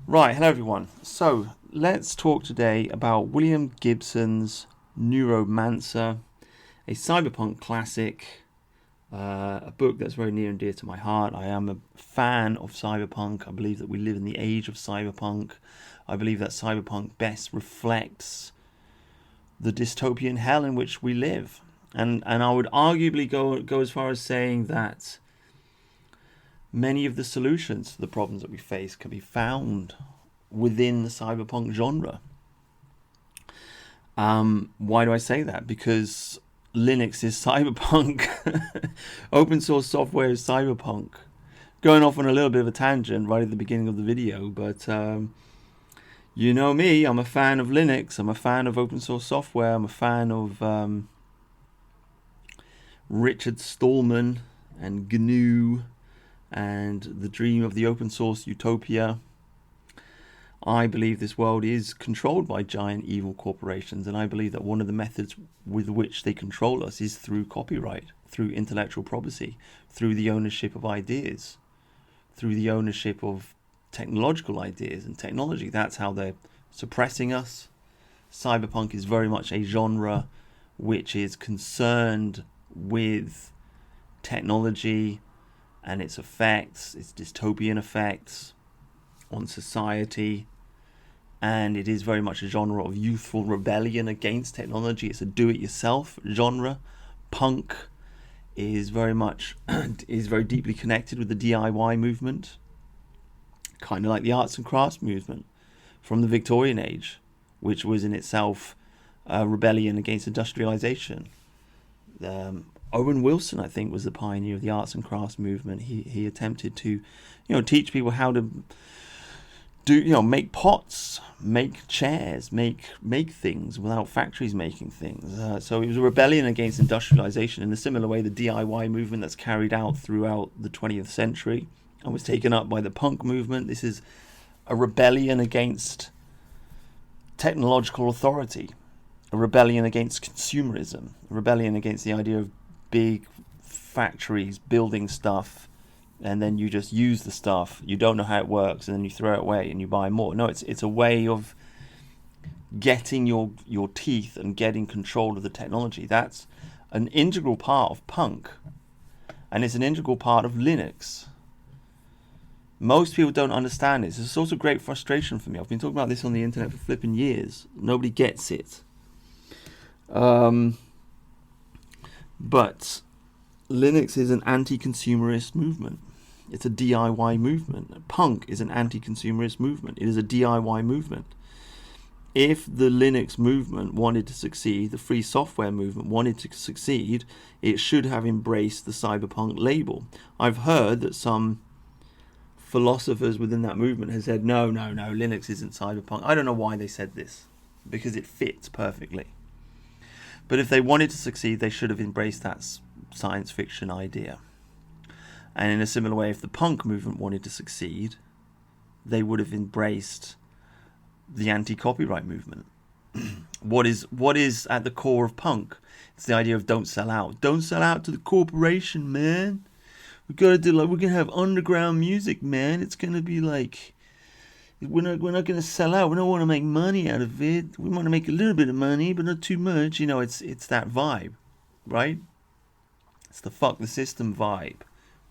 Right, hello everyone. So let's talk today about William Gibson's Neuromancer, a cyberpunk classic, a book that's very near and dear to my heart. I am a fan of cyberpunk. I believe that we live in the age of cyberpunk. I believe that cyberpunk best reflects the dystopian hell in which we live. And I would arguably go as far as saying that many of the solutions to the problems that we face can be found within the cyberpunk genre. Why do I say that? Because Linux is cyberpunk. Open source software is cyberpunk. Going off on a little bit of a tangent right at the beginning of the video, but you know me, I'm a fan of Linux. I'm a fan of open source software. I'm a fan of Richard Stallman and GNU and the dream of the open source utopia. I believe this world is controlled by giant evil corporations, and I believe that one of the methods with which they control us is through copyright, through intellectual property, through the ownership of ideas, through the ownership of technological ideas and technology. That's how they're suppressing us. Cyberpunk is very much a genre which is concerned with technology and its effects, its dystopian effects on society, and it is very much a genre of youthful rebellion against technology. It's a do-it-yourself genre. Punk is very deeply connected with the DIY movement, kind of like the arts and crafts movement from the Victorian age, which was in itself a rebellion against industrialization. Owen Wilson, I think, was the pioneer of the arts and crafts movement. He attempted to, teach people how to make pots, make chairs, make things without factories making things. So it was a rebellion against industrialization in a similar way the DIY movement that's carried out throughout the 20th century and was taken up by the punk movement. This is a rebellion against technological authority, a rebellion against consumerism, a rebellion against the idea of big factories building stuff and then you just use the stuff, you don't know how it works, and then you throw it away and you buy more. No, it's a way of getting your teeth and getting control of the technology. That's an integral part of punk, and it's an integral part of Linux. Most people don't understand this. It's a source of great frustration for me. I've been talking about this on the internet for flipping years. Nobody gets it. But Linux is an anti-consumerist movement. It's a DIY movement. Punk is an anti-consumerist movement. It is a DIY movement. If the Linux movement wanted to succeed, the free software movement wanted to succeed, it should have embraced the cyberpunk label. I've heard that some philosophers within that movement have said, no, Linux isn't cyberpunk. I don't know why they said this, because it fits perfectly. But if they wanted to succeed, they should have embraced that science fiction idea. And in a similar way, if the punk movement wanted to succeed, they would have embraced the anti-copyright movement. What is at the core of punk? It's the idea of don't sell out. Don't sell out to the corporation, man. We're gonna have underground music, man. It's gonna be like we're not gonna sell out. We don't want to make money out of it. We want to make a little bit of money, but not too much. It's that vibe, right? It's the fuck the system vibe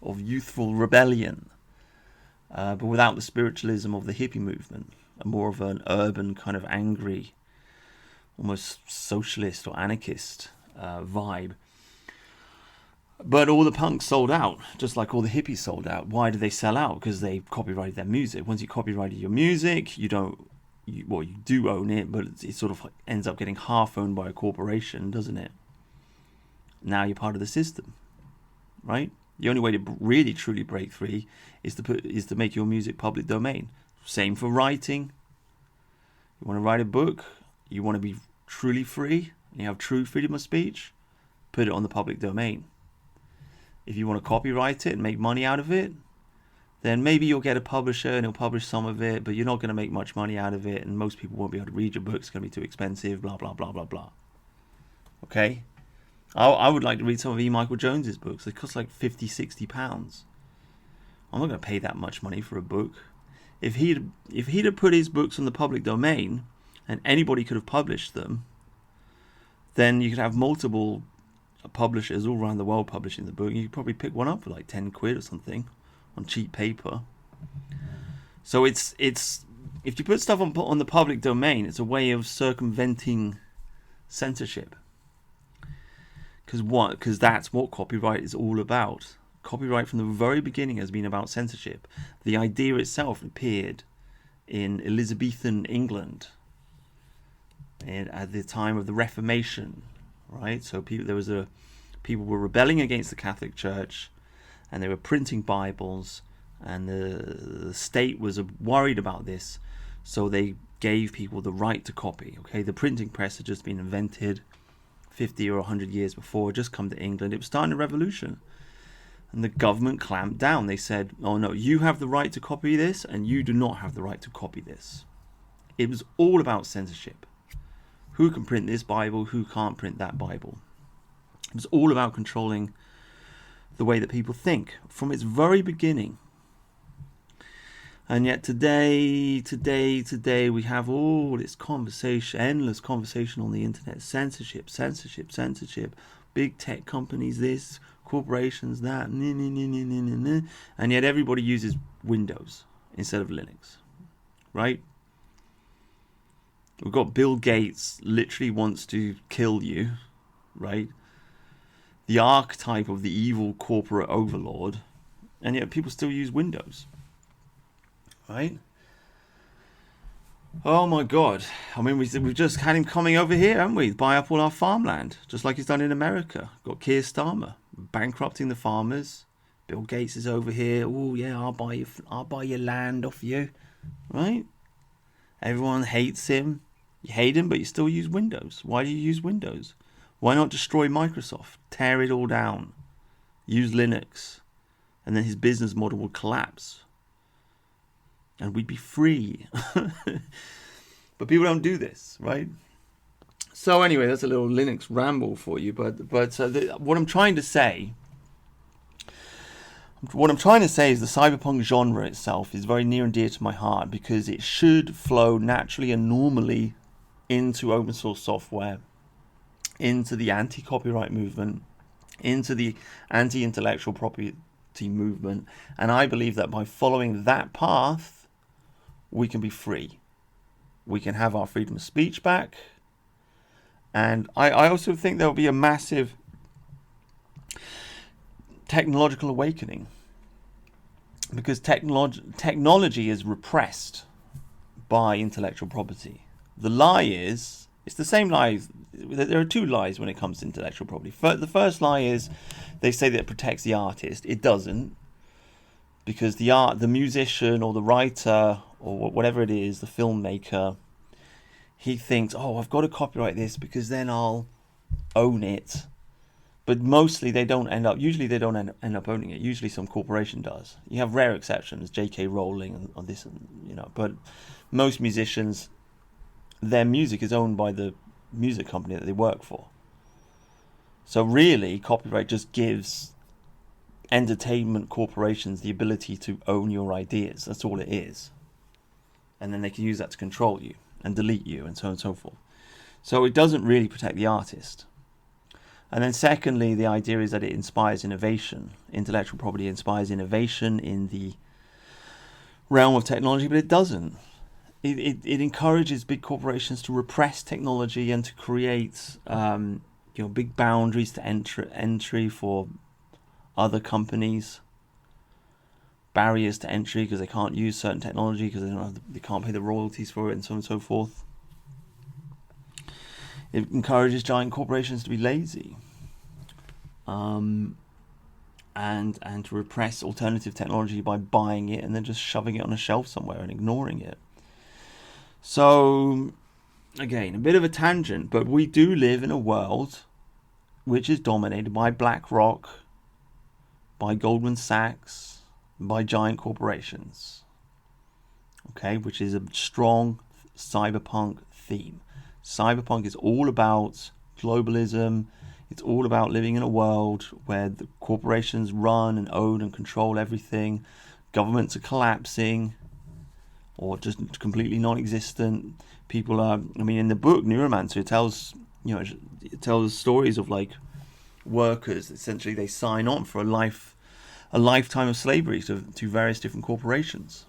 of youthful rebellion, but without the spiritualism of the hippie movement, more of an urban kind of angry, almost socialist or anarchist vibe. But all the punks sold out, just like all the hippies sold out. Why did they sell out? Because they copyrighted their music. Once you copyrighted your music, you do own it, but it sort of ends up getting half owned by a corporation, doesn't it? Now you're part of the system, right? The only way to really truly break free is to make your music public domain. Same for writing. You want to write a book, you want to be truly free, and you have true freedom of speech, put it on the public domain. If you want to copyright it and make money out of it, then maybe you'll get a publisher and he'll publish some of it, but you're not going to make much money out of it, and most people won't be able to read your book. It's going to be too expensive, blah, blah, blah, blah, blah. Okay? I would like to read some of E. Michael Jones's books. They cost like £50, £60. I'm not going to pay that much money for a book. If he'd have put his books on the public domain and anybody could have published them, then you could have multiple publishers all around the world publishing the book. You could probably pick one up for like 10 quid or something on cheap paper. So it's if you put stuff on the public domain, it's a way of circumventing censorship. Because that's what copyright is all about. Copyright from the very beginning has been about censorship. The idea itself appeared in Elizabethan England at the time of the Reformation, right? So people were rebelling against the Catholic Church, and they were printing Bibles, and the state was worried about this, so they gave people the right to copy. Okay, the printing press had just been invented 50 or 100 years before, just come to England. It was starting a revolution. And the government clamped down. They said, oh no, you have the right to copy this, and you do not have the right to copy this. It was all about censorship. Who can print this Bible? Who can't print that Bible? It was all about controlling the way that people think from its very beginning. And yet today, we have all this conversation, endless conversation on the internet. Censorship. Big tech companies this, corporations that, and yet everybody uses Windows instead of Linux, right? We've got Bill Gates literally wants to kill you, right? The archetype of the evil corporate overlord, and yet people still use Windows, right? Oh my God. I mean, we've just had him coming over here, haven't we? Buy up all our farmland, just like he's done in America. Got Keir Starmer bankrupting the farmers. Bill Gates is over here. Oh yeah, I'll buy your land off you, right? Everyone hates him. You hate him, but you still use Windows. Why do you use Windows? Why not destroy Microsoft? Tear it all down. Use Linux. And then his business model would collapse. And we'd be free. But people don't do this, right? So anyway, that's a little Linux ramble for you. But what I'm trying to say is the cyberpunk genre itself is very near and dear to my heart, because it should flow naturally and normally into open source software, into the anti-copyright movement, into the anti-intellectual property movement. And I believe that by following that path, we can be free. We can have our freedom of speech back. And I also think there will be a massive technological awakening, because technology is repressed by intellectual property. The lie is, it's the same lies. There are two lies when it comes to intellectual property. The first lie is they say that it protects the artist. It doesn't, because the musician or the writer or whatever it is, the filmmaker, he thinks, oh, I've got to copyright this because then I'll own it. But mostly they don't end up owning it. Usually some corporation does. You have rare exceptions, J.K. Rowling on this, but most musicians, their music is owned by the music company that they work for. So really, copyright just gives entertainment corporations the ability to own your ideas. That's all it is. And then they can use that to control you and delete you and so on and so forth. So it doesn't really protect the artist. And then secondly, the idea is that it inspires innovation. Intellectual property inspires innovation in the realm of technology, but it doesn't. It encourages big corporations to repress technology and to create big boundaries to entry for other companies, barriers to entry because they can't use certain technology because they can't pay the royalties for it, and so on and so forth. It encourages giant corporations to be lazy, and to repress alternative technology by buying it and then just shoving it on a shelf somewhere and ignoring it. So, again, a bit of a tangent, but we do live in a world which is dominated by BlackRock, by Goldman Sachs, by giant corporations. Okay, which is a strong cyberpunk theme. Cyberpunk is all about globalism. It's all about living in a world where the corporations run and own and control everything. Governments are collapsing. or just completely non-existent. People are, I mean, in the book Neuromancer, it tells stories of like workers. Essentially, they sign on for a lifetime of slavery to various different corporations.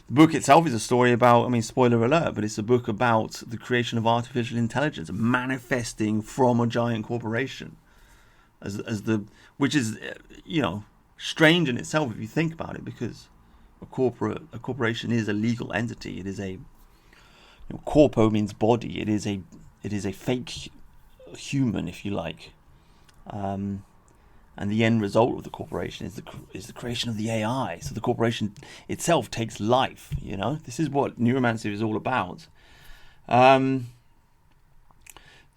The book itself is a story about, I mean, spoiler alert, but it's a book about the creation of artificial intelligence manifesting from a giant corporation, which is, strange in itself if you think about it, because a corporation is a legal entity. It is corpo means body. It is a fake human, if you like, and the end result of the corporation is the creation of the AI. So the corporation itself takes life. This is what Neuromancer is all about.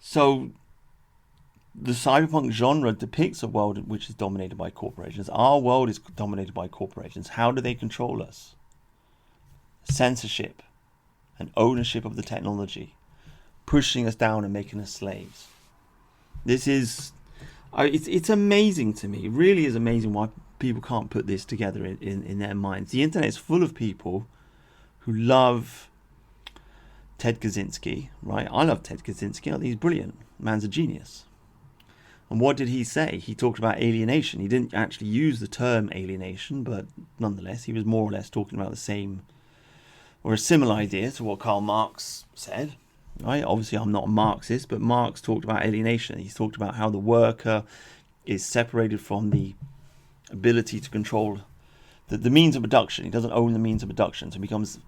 So the cyberpunk genre depicts a world which is dominated by corporations. Our world is dominated by corporations. How do they control us? Censorship and ownership of the technology, pushing us down and making us slaves. This is, it's amazing to me. It really is amazing why people can't put this together in their minds. The internet is full of people who love Ted Kaczynski, right? I love Ted Kaczynski. I think he's brilliant. Man's a genius. And what did he say? He talked about alienation. He didn't actually use the term alienation, but nonetheless, he was more or less talking about the same or a similar idea to what Karl Marx said. Right? Obviously, I'm not a Marxist, but Marx talked about alienation. He's talked about how the worker is separated from the ability to control the means of production. He doesn't own the means of production, so he becomes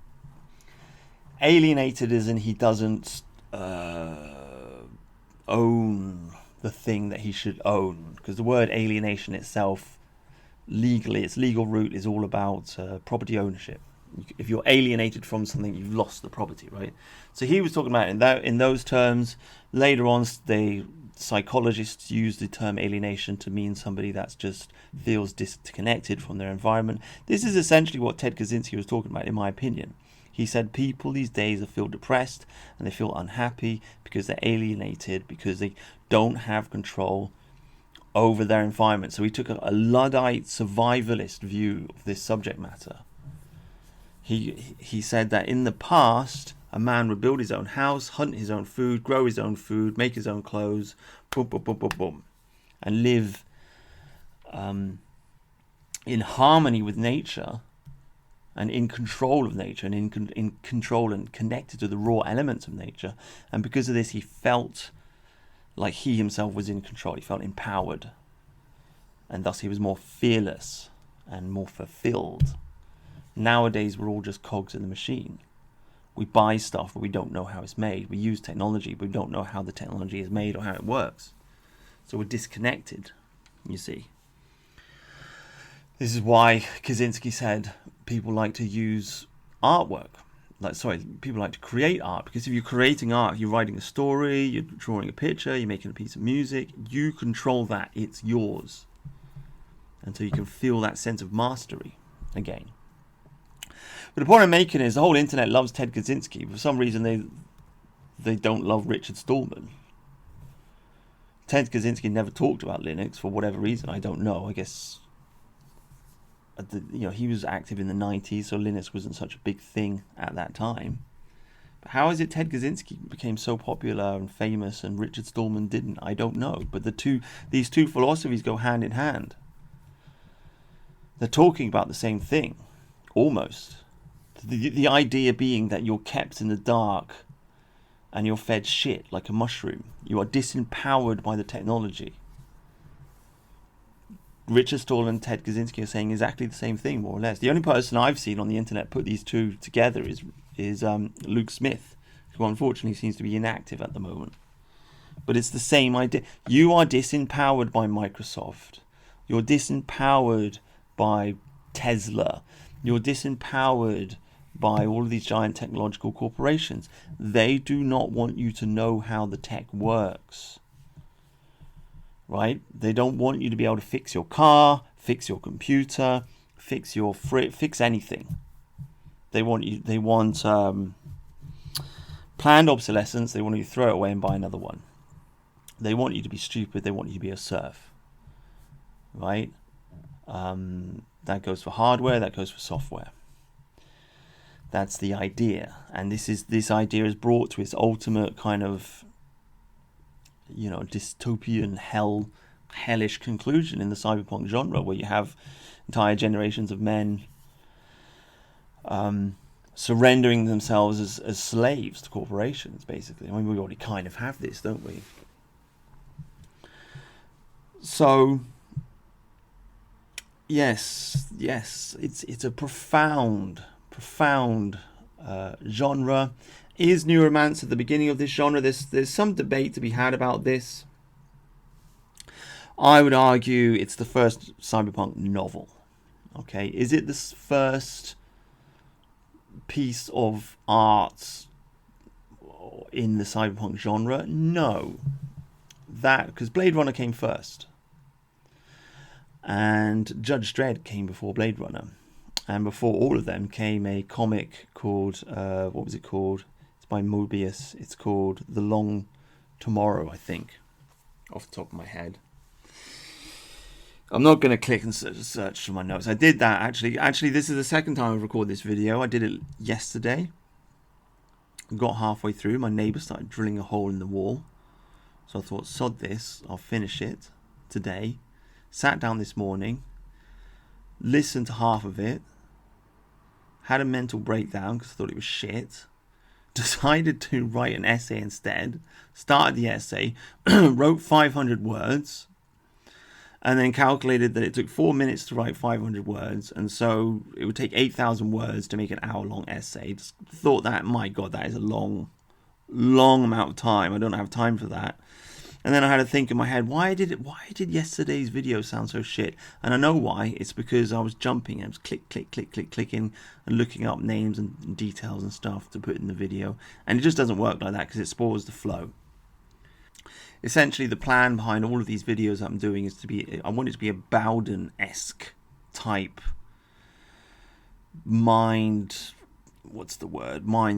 alienated, as in he doesn't own the thing that he should own. Because the word alienation itself, legally, its legal root is all about property ownership. If you're alienated from something, you've lost the property, right? So he was talking about in those terms. Later on, psychologists use the term alienation to mean somebody that just feels disconnected from their environment. This is essentially what Ted Kaczynski was talking about, in my opinion. He said people these days feel depressed and they feel unhappy because they're alienated, because they don't have control over their environment. So he took a Luddite survivalist view of this subject matter. He said that in the past, a man would build his own house, hunt his own food, grow his own food, make his own clothes, boom, boom, boom, boom, boom, and live in harmony with nature and in control of nature and in control and connected to the raw elements of nature. And because of this, he felt like he himself was in control. He felt empowered. And thus he was more fearless and more fulfilled. Nowadays, we're all just cogs in the machine. We buy stuff, but we don't know how it's made. We use technology, but we don't know how the technology is made or how it works. So we're disconnected, you see. This is why Kaczynski said people like to use artwork. People like to create art, because if you're creating art, you're writing a story, you're drawing a picture, you're making a piece of music, you control that, it's yours. And so you can feel that sense of mastery again. But the point I'm making is the whole internet loves Ted Kaczynski. For some reason, they don't love Richard Stallman. Ted Kaczynski never talked about Linux for whatever reason. I don't know. I guess he was active in the 90s, so Linux wasn't such a big thing at that time. But how is it Ted Kaczynski became so popular and famous and Richard Stallman didn't? I don't know. But these two philosophies go hand in hand. They're talking about the same thing, almost. The idea being that you're kept in the dark and you're fed shit like a mushroom. You are disempowered by the technology. Richard Stallman and Ted Kaczynski are saying exactly the same thing, more or less. The only person I've seen on the internet put these two together is Luke Smith, who unfortunately seems to be inactive at the moment. But it's the same idea. You are disempowered by Microsoft. You're disempowered by Tesla. You're disempowered by all of these giant technological corporations. They do not want you to know how the tech works. Right? They don't want you to be able to fix your car, fix your computer, fix anything. They want planned obsolescence. They want you to throw it away and buy another one. They want you to be stupid. They want you to be a serf. Right? That goes for hardware. That goes for software. That's the idea, and this idea is brought to its ultimate kind of, dystopian hellish conclusion in the cyberpunk genre, where you have entire generations of men surrendering themselves as slaves to corporations, basically. I mean, we already kind of have this, don't we? So, yes, it's a profound genre. Is Neuromancer at the beginning of this genre? There's some debate to be had about this. I would argue it's the first cyberpunk novel. Okay, is it the first piece of art in the cyberpunk genre? No, because Blade Runner came first, and Judge Dredd came before Blade Runner, and before all of them came a comic called what was it called? It's by Mobius. It's called The Long Tomorrow, I think, off the top of my head. I'm not going to click and search for my notes. I did that actually. Actually, this is the second time I've recorded this video. I did it yesterday. Got halfway through. My neighbour started drilling a hole in the wall. So I thought, sod this. I'll finish it today. Sat down this morning. Listened to half of it. Had a mental breakdown because I thought it was shit. Decided to write an essay instead. Started the essay. Wrote 500 words. And then calculated that it took 4 minutes to write 500 words, and so it would take 8,000 words to make an hour-long essay. Just thought that, my God, that is a long amount of time. I don't have time for that. And then I had to think in my head, why did yesterday's video sound so shit? And I know why. It's because I was jumping. I was clicking and looking up names and details and stuff to put in the video. And it just doesn't work like that because it spoils the flow. Essentially, the plan behind all of these videos that I'm doing is I want it to be a Bowden-esque type mind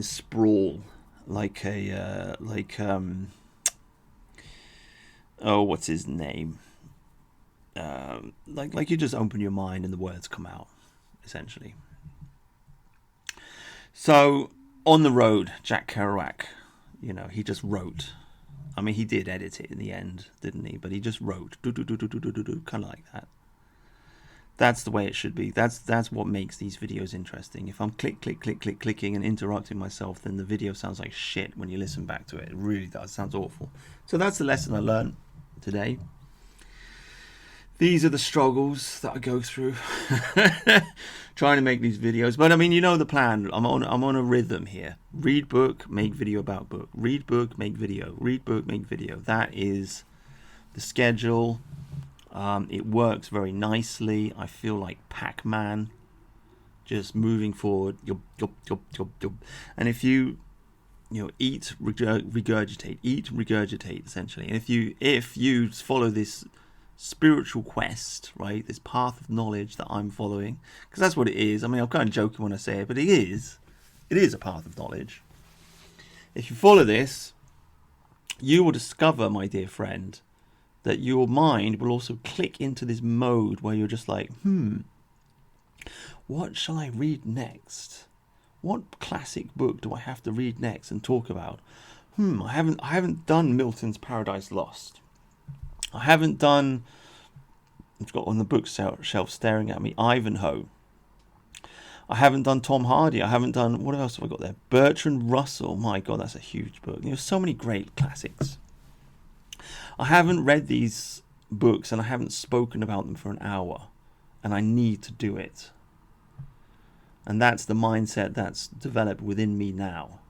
sprawl, like what's his name? Like you just open your mind and the words come out, essentially. So on the road, Jack Kerouac, he just wrote. I mean, he did edit it in the end, didn't he? But he just wrote, kind of like that. That's the way it should be. That's what makes these videos interesting. If I'm clicking and interrupting myself, then the video sounds like shit when you listen back to it. It really does. It sounds awful. So that's the lesson I learned today. These are the struggles that I go through trying to make these videos. But I mean, the plan. I'm on a rhythm here. Read book, make video about book. Read book, make video. Read book, make video. That is the schedule. It works very nicely. I feel like Pac-Man, just moving forward. And if you eat, regurgitate, essentially. And if you follow this spiritual quest, right, this path of knowledge that I'm following, because that's what it is. I mean, I'm kind of joking when I say it, but it is a path of knowledge. If you follow this, you will discover, my dear friend, that your mind will also click into this mode where you're just like, what shall I read next? What classic book do I have to read next and talk about? I haven't done Milton's Paradise Lost. I haven't done, I've got on the bookshelf staring at me, Ivanhoe. I haven't done Tom Hardy. I haven't done, what else have I got there? Bertrand Russell. My God, that's a huge book. There's so many great classics. I haven't read these books and I haven't spoken about them for an hour. And I need to do it. And that's the mindset that's developed within me now,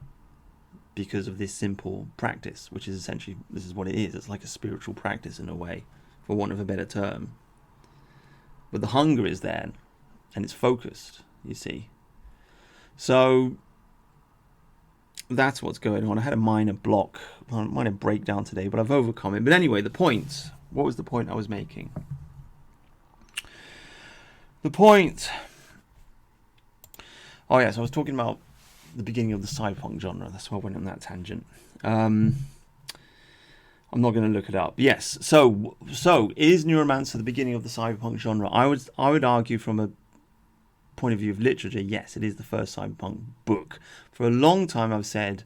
because of this simple practice, which is essentially, this is what it is. It's like a spiritual practice in a way, for want of a better term. But the hunger is there, and it's focused, you see. So that's what's going on. I had a minor breakdown today, but I've overcome it. But anyway, what was the point I was making? The point, I was talking about the beginning of the cyberpunk genre. That's why I went on that tangent. I'm not going to look it up. Yes. So is Neuromancer the beginning of the cyberpunk genre? I would argue from a point of view of literature, yes, it is the first cyberpunk book. For a long time I've said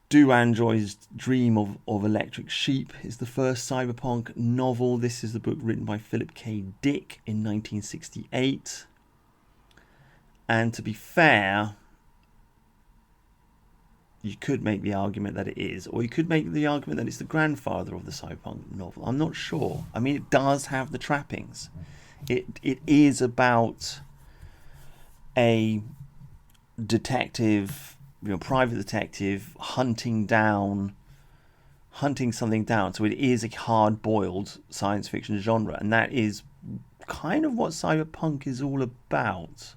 Do Androids Dream of Electric Sheep is the first cyberpunk novel. This is the book written by Philip K. Dick in 1968. And to be fair, you could make the argument that it is, or you could make the argument that it's the grandfather of the cyberpunk novel. I'm not sure. I mean, it does have the trappings. It is about a detective, private detective hunting something down. So it is a hard-boiled science fiction genre, and that is kind of what cyberpunk is all about,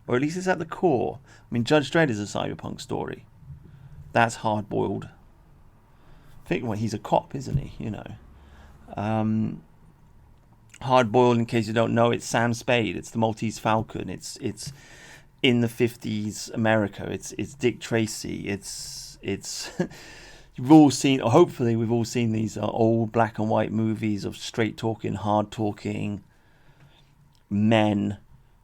or at least it's at the core. I mean, Judge Dredd is a cyberpunk story. That's hard-boiled. I think, well, he's a cop, isn't he? Hard-boiled, in case you don't know, it's Sam Spade. It's the Maltese Falcon. It's in the 50s America. It's Dick Tracy. It's you've all seen, or hopefully we've all seen these old black and white movies of straight-talking, hard-talking men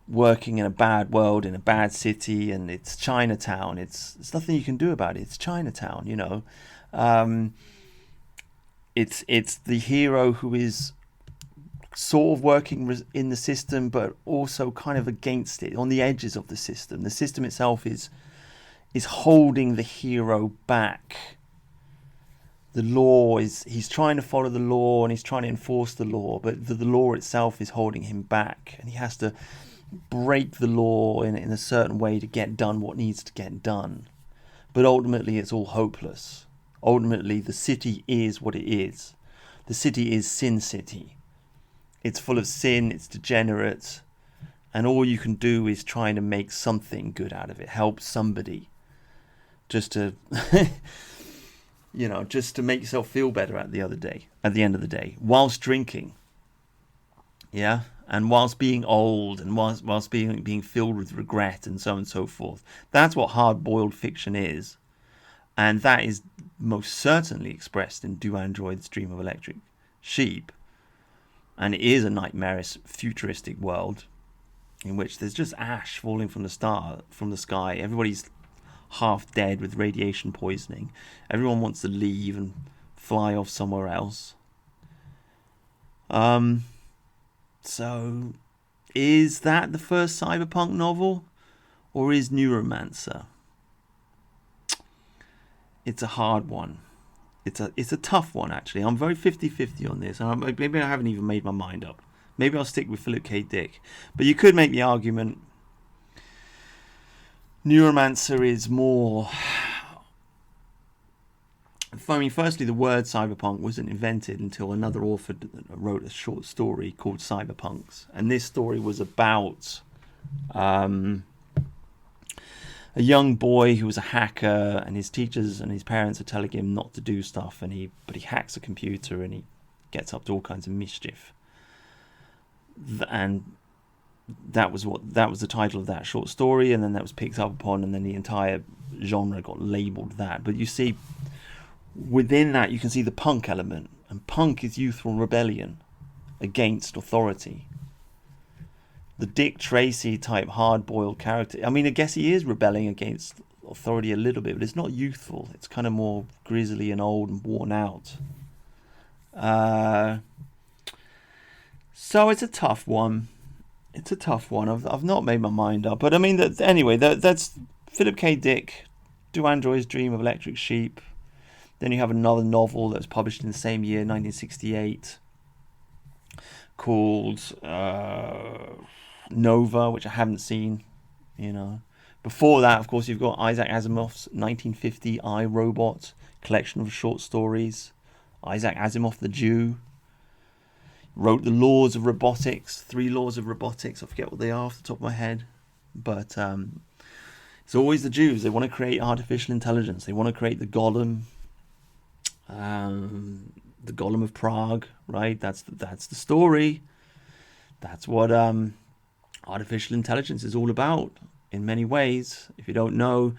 working in a bad world, in a bad city, and it's Chinatown. It's nothing you can do about it. It's Chinatown, It's the hero who is sort of working in the system, but also kind of against it, on the edges of the system. The system itself is holding the hero back. The law he's trying to follow the law, and he's trying to enforce the law, but the law itself is holding him back, and he has to break the law in a certain way to get done what needs to get done. But ultimately it's all hopeless. Ultimately the city is what it is. The city is Sin City. It's full of sin, it's degenerate, and all you can do is trying to make something good out of it, help somebody, just to just to make yourself feel better at the end of the day, whilst drinking. Yeah, and whilst being old, and whilst being filled with regret, and so on and so forth. That's what hard-boiled fiction is, and that is most certainly expressed in Do Androids Dream of Electric Sheep. And it is a nightmarish, futuristic world in which there's just ash falling from the sky. Everybody's half dead with radiation poisoning. Everyone wants to leave and fly off somewhere else. So, is that the first cyberpunk novel? Or is Neuromancer? It's a hard one. It's a tough one, actually. I'm very 50-50 on this. And maybe I haven't even made my mind up. Maybe I'll stick with Philip K. Dick. But you could make the argument Neuromancer is more... I mean, firstly, the word cyberpunk wasn't invented until another author wrote a short story called Cyberpunks. And this story was about a young boy who was a hacker, and his teachers and his parents are telling him not to do stuff, but he hacks a computer and he gets up to all kinds of mischief. And that was the title of that short story, and then that was picked up upon, and then the entire genre got labelled that. But you see, within that you can see the punk element, and punk is youthful rebellion against authority. The Dick Tracy type hard-boiled character, I mean, I guess he is rebelling against authority a little bit, but it's not youthful. It's kind of more grisly and old and worn out. So it's a tough one. I've not made my mind up, but I mean, that's Philip K. Dick, Do Androids Dream of Electric Sheep. Then you have another novel that was published in the same year, 1968, called Nova, which I haven't seen. Before that, of course, you've got Isaac Asimov's 1950 I, Robot collection of short stories. Isaac Asimov, the Jew, wrote the laws of robotics, 3 laws of robotics. I forget what they are off the top of my head, but it's always the Jews. They want to create artificial intelligence. They want to create the Golem. The Golem of Prague, right? That's the story. That's what artificial intelligence is all about in many ways. If you don't know,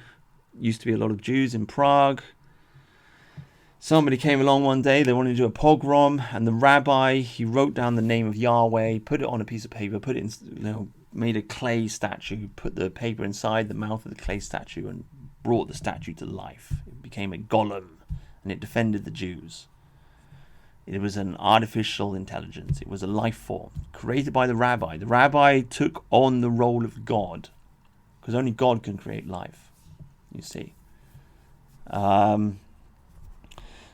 used to be a lot of Jews in Prague. Somebody came along one day, they wanted to do a pogrom, and the rabbi, he wrote down the name of Yahweh, put it on a piece of paper, put it in, made a clay statue, put the paper inside the mouth of the clay statue, and brought the statue to life. It became a golem, and it defended the Jews. It was an artificial intelligence. It was a life form created by the rabbi. The rabbi took on the role of God, because only God can create life, you see.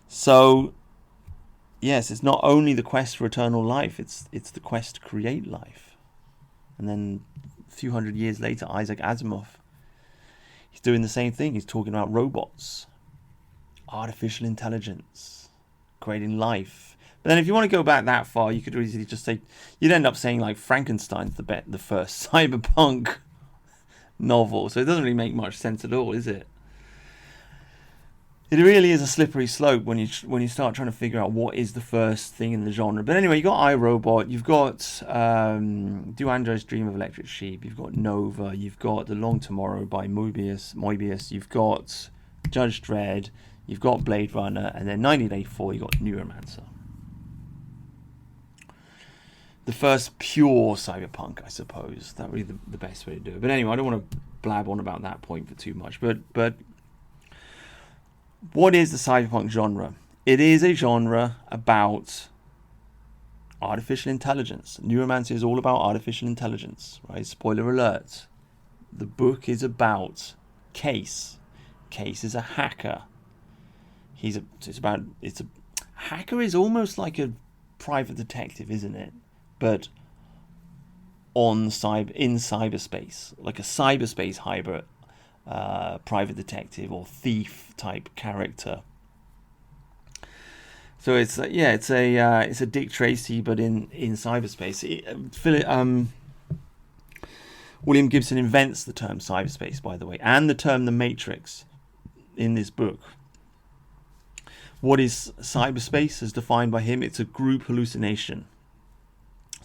So, yes, it's not only the quest for eternal life, it's the quest to create life. And then a few hundred years later, Isaac Asimov, he's doing the same thing. He's talking about robots, artificial intelligence, creating life. But then if you want to go back that far, you could easily just say, you'd end up saying like Frankenstein's the first cyberpunk novel. So it doesn't really make much sense at all, is it? It really is a slippery slope when you start trying to figure out what is the first thing in the genre. But anyway, you've got iRobot, you've got Do Androids Dream of Electric Sheep, you've got Nova, you've got The Long Tomorrow by Moebius, you've got Judge Dredd, you've got Blade Runner, and then 1984 you've got Neuromancer. The first pure cyberpunk, I suppose. That would be the best way to do it. But anyway, I don't want to blab on about that point for too much. But what is the cyberpunk genre? It is a genre about artificial intelligence. Neuromancer is all about artificial intelligence, right? Spoiler alert. The book is about Case. Case is a hacker. Hacker is almost like a private detective, isn't it? But in cyberspace, like a cyberspace hybrid private detective or thief type character. So it's a Dick Tracy, but in cyberspace. William Gibson invents the term cyberspace, by the way, and the term the Matrix in this book. What is cyberspace as defined by him? It's a group hallucination.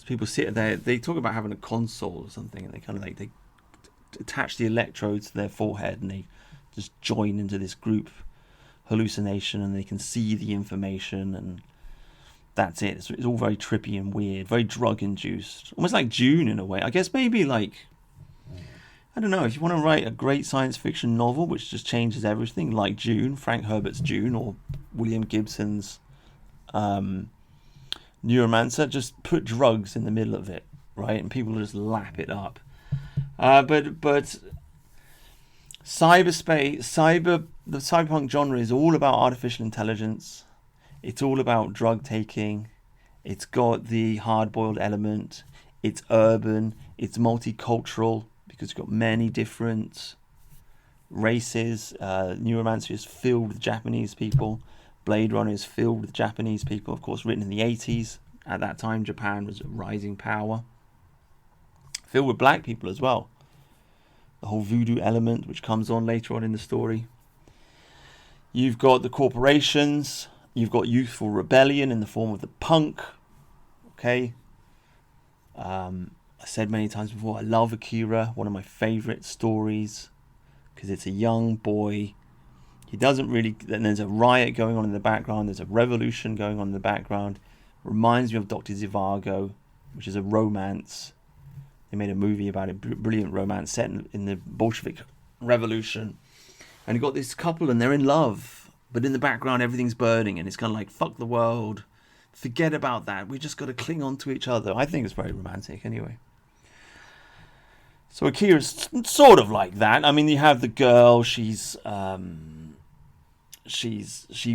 People sit there, they talk about having a console or something, and they kind of like they attach the electrodes to their forehead and they just join into this group hallucination, and they can see the information, and that's it. It's all very trippy and weird, very drug induced, almost like Dune in a way. I guess maybe like, I don't know, if you want to write a great science fiction novel which just changes everything, like Dune, Frank Herbert's Dune, or William Gibson's Neuromancer, just put drugs in the middle of it, right? And people will just lap it up. But the cyberpunk genre is all about artificial intelligence. It's all about drug taking. It's got the hard-boiled element. It's urban. It's multicultural because you've got many different races. Neuromancer is filled with Japanese people. Blade Runner is filled with Japanese people, of course, written in the 80s. At that time, Japan was a rising power. Filled with black people as well. The whole voodoo element, which comes on later on in the story. You've got the corporations. You've got youthful rebellion in the form of the punk. Okay. I said many times before, I love Akira, one of my favourite stories, because it's a young boy. He doesn't really... Then there's a riot going on in the background. There's a revolution going on in the background. Reminds me of Dr. Zhivago, which is a romance. They made a movie about it. Brilliant romance set in the Bolshevik Revolution. And you've got this couple and they're in love. But in the background, everything's burning. And it's kind of like, fuck the world. Forget about that. We just got to cling on to each other. I think it's very romantic anyway. So Akira's sort of like that. I mean, you have the girl. She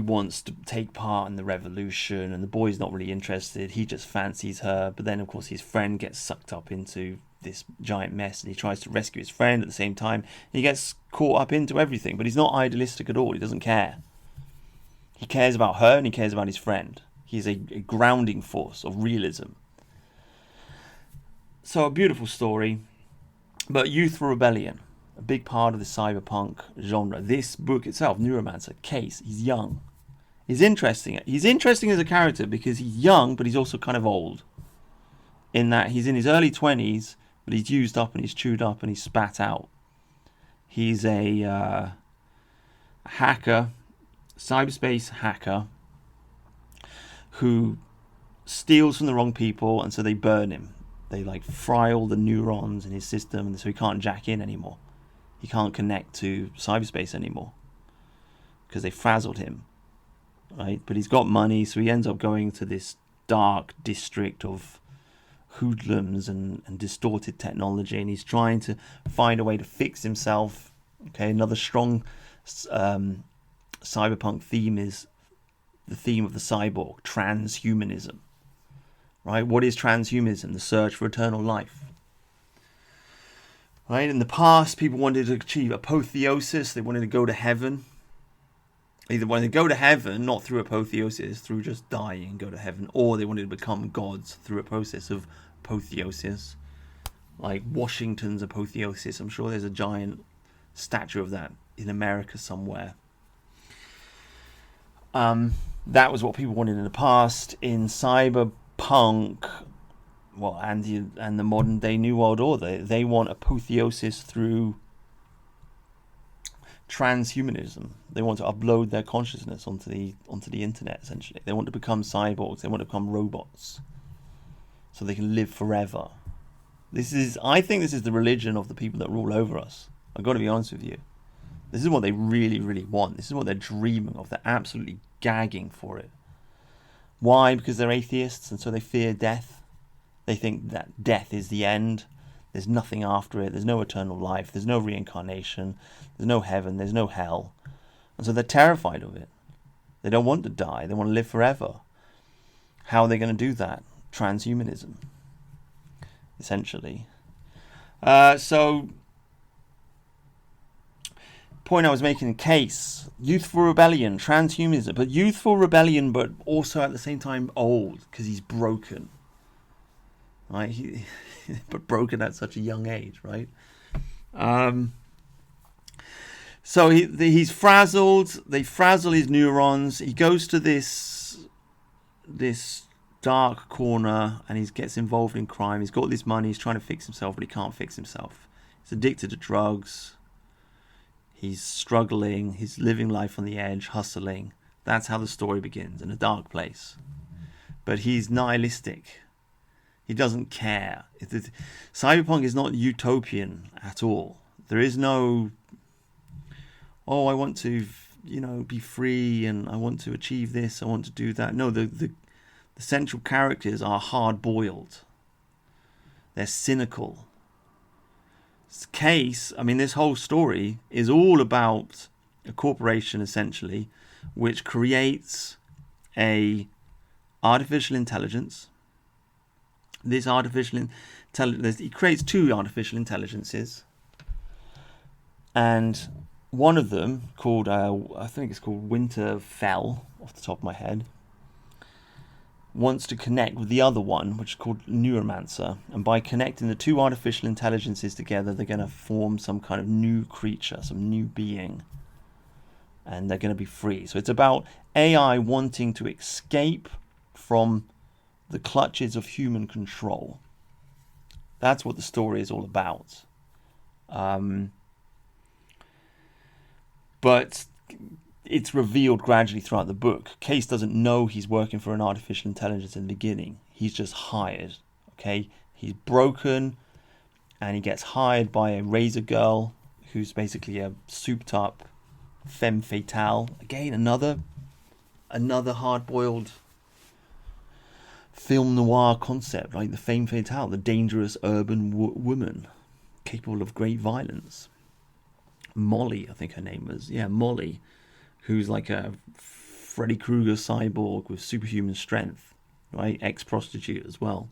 wants to take part in the revolution, and the boy's not really interested. He just fancies her. But then, of course, his friend gets sucked up into this giant mess, and he tries to rescue his friend at the same time. He gets caught up into everything, but he's not idealistic at all. He doesn't care. He cares about her, and he cares about his friend. He's a grounding force of realism. So a beautiful story. But youthful rebellion, a big part of the cyberpunk genre. This book itself, Neuromancer, Case, he's young. He's interesting. He's interesting as a character because he's young, but he's also kind of old. In that he's in his early 20s, but he's used up and he's chewed up and he's spat out. He's a hacker, cyberspace hacker, who steals from the wrong people, and so they burn him. They like fry all the neurons in his system, so he can't jack in anymore. He can't connect to cyberspace anymore because they frazzled him, right? But he's got money, so he ends up going to this dark district of hoodlums and distorted technology, and he's trying to find a way to fix himself. Okay, another strong cyberpunk theme is the theme of the cyborg, transhumanism. Right? What is transhumanism? The search for eternal life. Right? In the past, people wanted to achieve apotheosis. They wanted to go to heaven. Either wanted to go to heaven, not through apotheosis, through just dying and go to heaven, or they wanted to become gods through a process of apotheosis, like Washington's apotheosis. I'm sure there's a giant statue of that in America somewhere. That was what people wanted in the past. In Cyberpunk, well, and the modern day New World Order, they want apotheosis through transhumanism. They want to upload their consciousness onto the internet. Essentially, they want to become cyborgs. They want to become robots, so they can live forever. I think this is the religion of the people that rule over us. I've got to be honest with you. This is what they really, really want. This is what they're dreaming of. They're absolutely gagging for it. Why? Because they're atheists, and so they fear death. They think that death is the end. There's nothing after it. There's no eternal life. There's no reincarnation. There's no heaven. There's no hell. And so they're terrified of it. They don't want to die. They want to live forever. How are they going to do that? Transhumanism, essentially. So, point I was making, a case, youthful rebellion, transhumanism, but youthful rebellion, but also at the same time old, because he's broken. Right? But broken at such a young age, right? So he's frazzled. They frazzle his neurons. He goes to this dark corner and he gets involved in crime. He's got this money. He's trying to fix himself, but he can't fix himself. He's addicted to drugs. He's struggling. He's living life on the edge, hustling. That's how the story begins, in a dark place. But he's nihilistic. He doesn't care. Cyberpunk is not utopian at all. There is no, I want to, be free and I want to achieve this, I want to do that. No, the central characters are hard-boiled. They're cynical. This whole story is all about a corporation, essentially, which creates a artificial intelligence. This artificial intelligence, he creates two artificial intelligences, and one of them, called I think it's called Winterfell, off the top of my head, wants to connect with the other one, which is called Neuromancer, and by connecting the two artificial intelligences together, they're going to form some kind of new creature, some new being, and they're going to be free. So it's about AI wanting to escape from the clutches of human control. That's what the story is all about. But it's revealed gradually throughout the book. Case doesn't know he's working for an artificial intelligence in the beginning. He's just hired. Okay, he's broken, and he gets hired by a razor girl who's basically a souped-up femme fatale. Again, another hard-boiled film noir concept, like the femme fatale, the dangerous urban woman capable of great violence. Molly, I think her name was. Yeah, Molly, who's like a Freddy Krueger cyborg with superhuman strength, right? Ex-prostitute as well.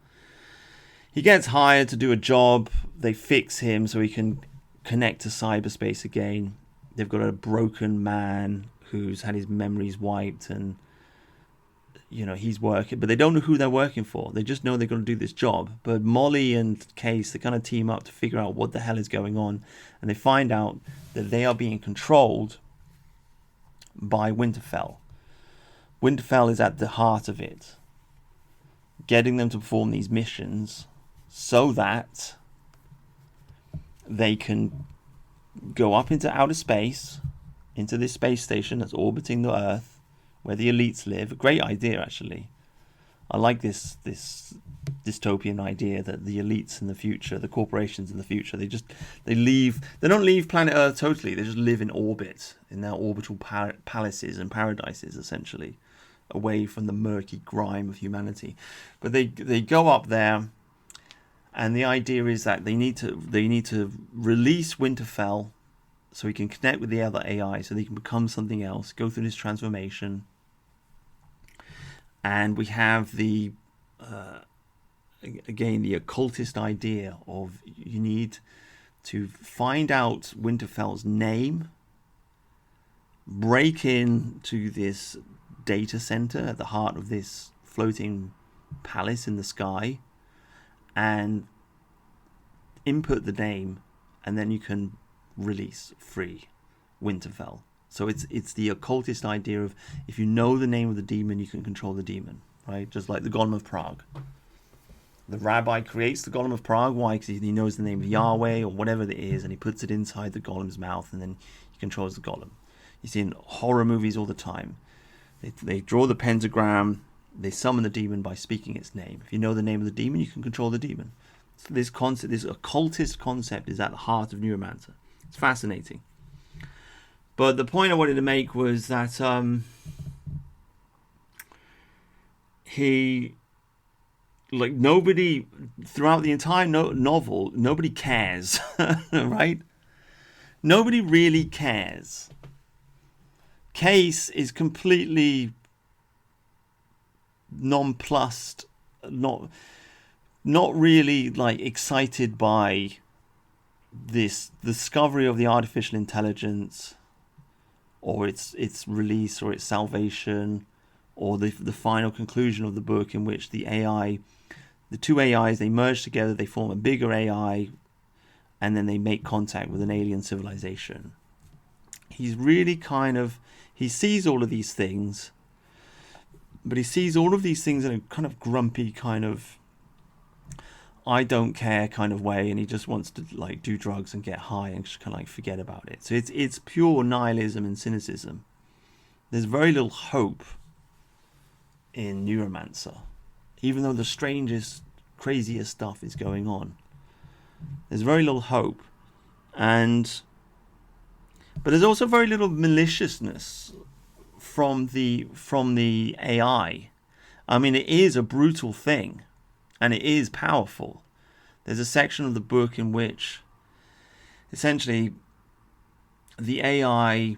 He gets hired to do a job. They fix him so he can connect to cyberspace again. They've got a broken man who's had his memories wiped, and he's working, but they don't know who they're working for. They just know they're going to do this job. But Molly and Case, they kind of team up to figure out what the hell is going on, and they find out that they are being controlled by Winterfell. Winterfell is at the heart of it, getting them to perform these missions so that they can go up into outer space, into this space station that's orbiting the Earth, where the elites live. A great idea, actually. I like this dystopian idea that the elites in the future, the corporations in the future, they don't leave planet Earth totally. They just live in orbit, in their orbital palaces and paradises, essentially, away from the murky grime of humanity. But they go up there, and the idea is that they need to release Winterfell, so he can connect with the other AI, so they can become something else, go through this transformation. And we have the occultist idea of you need to find out Winterfell's name, break into this data center at the heart of this floating palace in the sky, and input the name, and then you can release free Winterfell. So it's the occultist idea of, if you know the name of the demon, you can control the demon, right? Just like the Golem of Prague. The rabbi creates the Golem of Prague. Why? Because he knows the name of Yahweh or whatever it is, and he puts it inside the golem's mouth, and then he controls the golem. You see in horror movies all the time. They draw the pentagram, they summon the demon by speaking its name. If you know the name of the demon, you can control the demon. So this occultist concept is at the heart of Neuromancer. It's fascinating. But the point I wanted to make was that nobody, throughout the entire novel, nobody cares, right? Nobody really cares. Case is completely nonplussed, not really excited by this discovery of the artificial intelligence, or its release, or its salvation, or the final conclusion of the book, in which the two AIs, they merge together, they form a bigger AI, and then they make contact with an alien civilization. He's really he sees all of these things, but he sees all of these things in a kind of grumpy, kind of I don't care kind of way, and he just wants to do drugs and get high and just kind of forget about it. So it's pure nihilism and cynicism. There's very little hope in Neuromancer, even though the strangest, craziest stuff is going on. There's very little hope, but there's also very little maliciousness from the AI. I mean, it is a brutal thing, and it is powerful. There's a section of the book in which essentially the AI,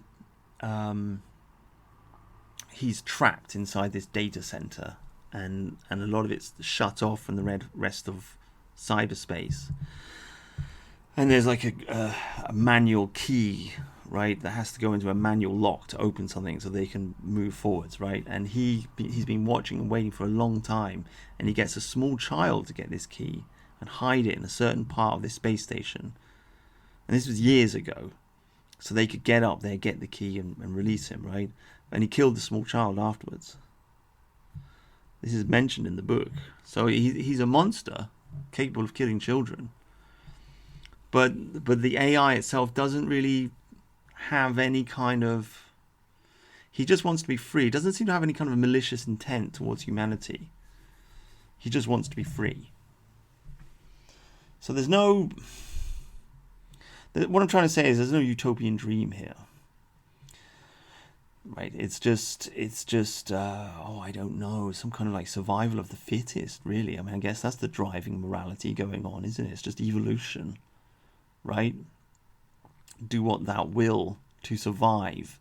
he's trapped inside this data center, and a lot of it's shut off from the rest of cyberspace. And there's a manual key, right, that has to go into a manual lock to open something so they can move forwards, right? And he's been watching and waiting for a long time, and he gets a small child to get this key and hide it in a certain part of this space station. And this was years ago, so they could get up there, get the key, and release him, right? And he killed the small child afterwards. This is mentioned in the book. So he's a monster, capable of killing children. But the AI itself doesn't really have any kind of... He just wants to be free. He doesn't seem to have any kind of a malicious intent towards humanity. He just wants to be free. So there's no... What I'm trying to say is there's no utopian dream here. Right? It's just I don't know, some kind of survival of the fittest, really. I mean, I guess that's the driving morality going on, isn't it? It's just evolution. Right? Do what thou will to survive.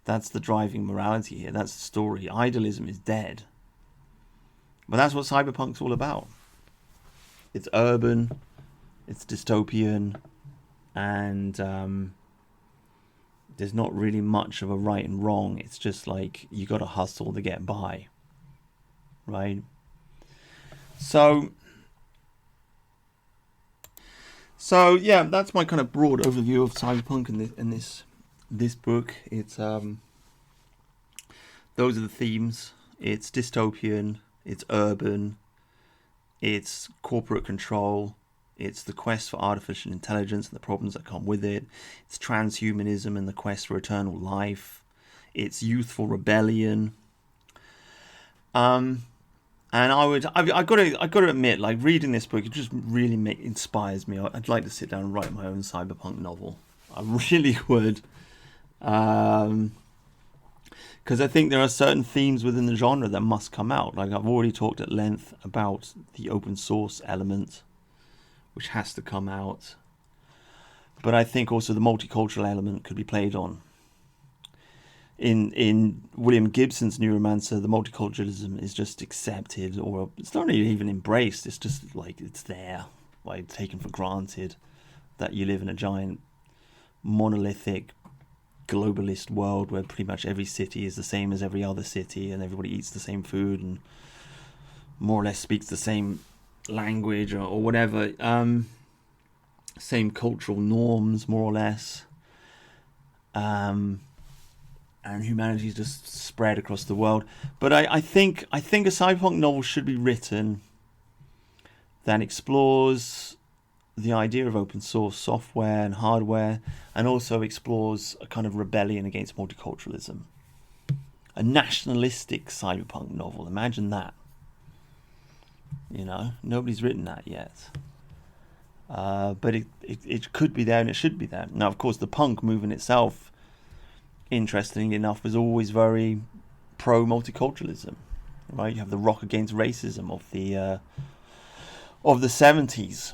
That's the driving morality here. That's the story. Idealism is dead. But that's what Cyberpunk's all about. It's urban, it's dystopian, and there's not really much of a right and wrong. It's just you got to hustle to get by. Right? So yeah, that's my kind of broad overview of Cyberpunk in this book. It's those are the themes. It's dystopian, it's urban, it's corporate control, it's the quest for artificial intelligence and the problems that come with it. It's transhumanism and the quest for eternal life. It's youthful rebellion. And I got to admit, like, reading this book, it just really inspires me. I'd like to sit down and write my own cyberpunk novel. I really would. Because I think there are certain themes within the genre that must come out. Like, I've already talked at length about the open source element, which has to come out. But I think also the multicultural element could be played on. In William Gibson's Neuromancer, the multiculturalism is just accepted, or it's not even embraced. It's just like it's there, like taken for granted that you live in a giant monolithic globalist world where pretty much every city is the same as every other city, and everybody eats the same food and more or less speaks the same language or whatever, same cultural norms more or less. And humanity is just spread across the world. But I think a cyberpunk novel should be written that explores the idea of open source software and hardware, and also explores a kind of rebellion against multiculturalism. A nationalistic cyberpunk novel. Imagine that. You know, nobody's written that yet. But it could be there, and it should be there. Now, of course, the punk movement itself, interestingly enough, was always very pro-multiculturalism, right? You have the rock against racism of the 70s,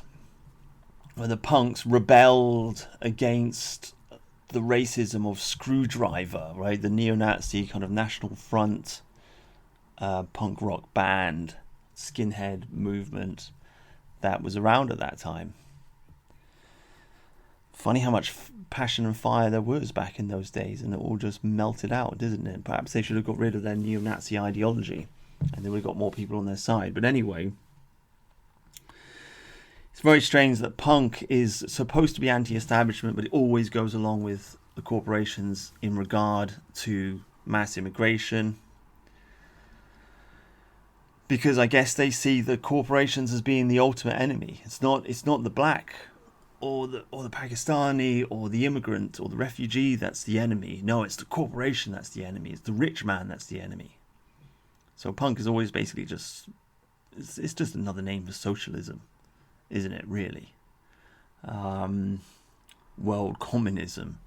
where the punks rebelled against the racism of Screwdriver, right? The neo-Nazi kind of National Front punk rock band, skinhead movement that was around at that time. Funny how much passion and fire there was back in those days, and it all just melted out, didn't it? Perhaps they should have got rid of their neo-Nazi ideology, and they would have got more people on their side. But anyway, it's very strange that punk is supposed to be anti-establishment, but it always goes along with the corporations in regard to mass immigration, because I guess they see the corporations as being the ultimate enemy. It's not the black or the Pakistani or the immigrant or the refugee that's the enemy. No, it's the corporation that's the enemy. It's the rich man that's the enemy. So punk is always basically just, it's just another name for socialism, isn't it, really? World communism,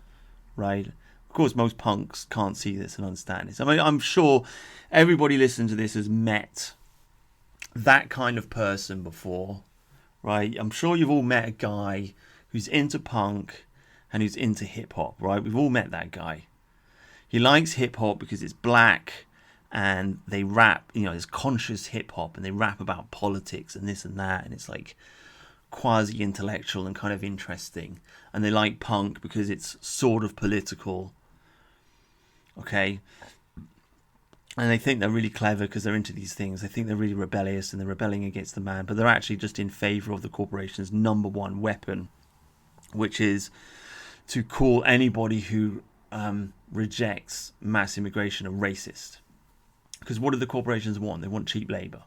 right? Of course, most punks can't see this and understand this. I mean, I'm sure everybody listening to this has met that kind of person before, right? I'm sure you've all met a guy who's into punk and who's into hip-hop, right? We've all met that guy. He likes hip-hop because it's black and they rap, you know, it's conscious hip-hop, and they rap about politics and this and that, and it's like quasi-intellectual and kind of interesting. And they like punk because it's sort of political, okay? And they think they're really clever because they're into these things. They think they're really rebellious and they're rebelling against the man, but they're actually just in favor of the corporation's number one weapon, which is to call anybody who rejects mass immigration a racist. Because what do the corporations want? They want cheap labor.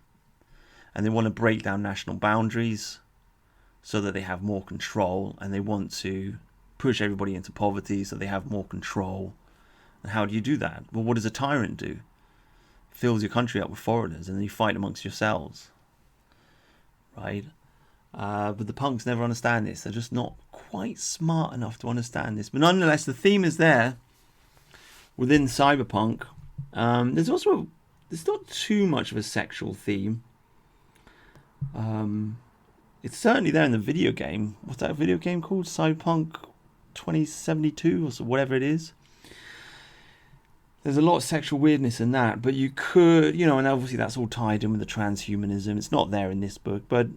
And they want to break down national boundaries so that they have more control. And they want to push everybody into poverty so they have more control. And how do you do that? Well, what does a tyrant do? Fills your country up with foreigners, and then you fight amongst yourselves, right? But the punks never understand this. They're just not quite smart enough to understand this. But nonetheless, the theme is there within cyberpunk. There's not too much of a sexual theme. It's certainly there in the video game. What's that video game called? Cyberpunk 2072 or so, whatever it is. There's a lot of sexual weirdness in that, but you could, you know, and obviously that's all tied in with the transhumanism. It's not there in this book, but